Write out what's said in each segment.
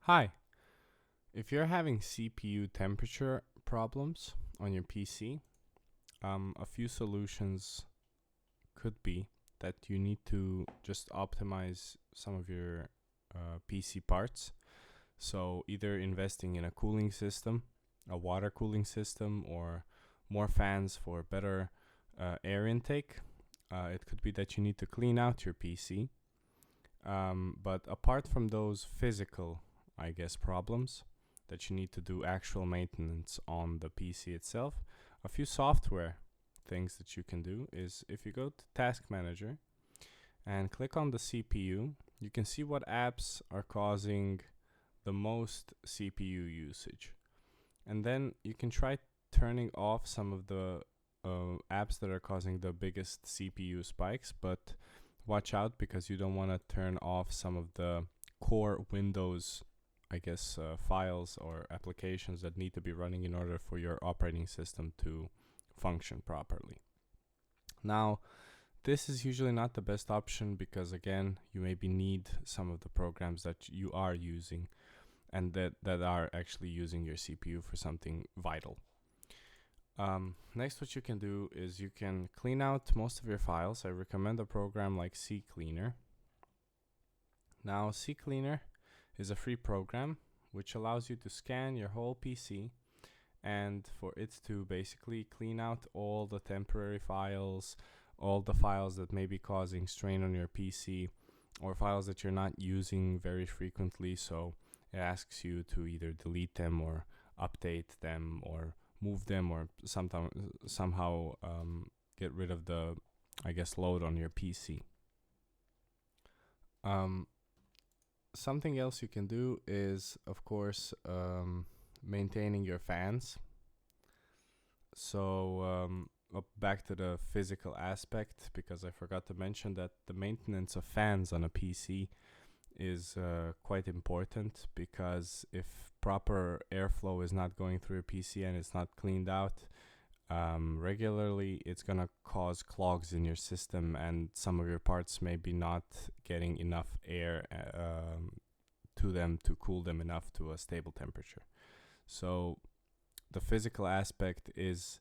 Hi, if you're having CPU temperature problems on your PC, a few solutions could be that you need to just optimize some of your PC parts. So, either investing in a cooling system, a water cooling system, or more fans for better air intake. It could be that you need to clean out your PC. But apart from those physical, I guess, problems that you need to do actual maintenance on the PC itself, a few software things that you can do is if you go to Task Manager and click on the CPU, you can see what apps are causing the most CPU usage. And then you can try turning off some of the apps that are causing the biggest CPU spikes, but watch out because you don't want to turn off some of the core Windows, I guess, files or applications that need to be running in order for your operating system to function properly. Now, this is usually not the best option because, again, you maybe need some of the programs that you are using and that are actually using your CPU for something vital. Next, what you can do is you can clean out most of your files. I recommend a program like CCleaner. Now, CCleaner is a free program which allows you to scan your whole PC and for it to basically clean out all the temporary files, all the files that may be causing strain on your PC, or files that you're not using very frequently. So it asks you to either delete them or update them or move them or somehow get rid of the, I guess, load on your PC. Something else you can do is, of course, maintaining your fans. So back to the physical aspect, because I forgot to mention that the maintenance of fans on a PC is quite important, because if proper airflow is not going through your PC and it's not cleaned out regularly, it's going to cause clogs in your system and some of your parts may be not getting enough air to them to cool them enough to a stable temperature. So the physical aspect is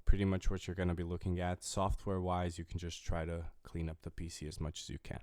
pretty much what you're going to be looking at. Software wise, you can just try to clean up the PC as much as you can.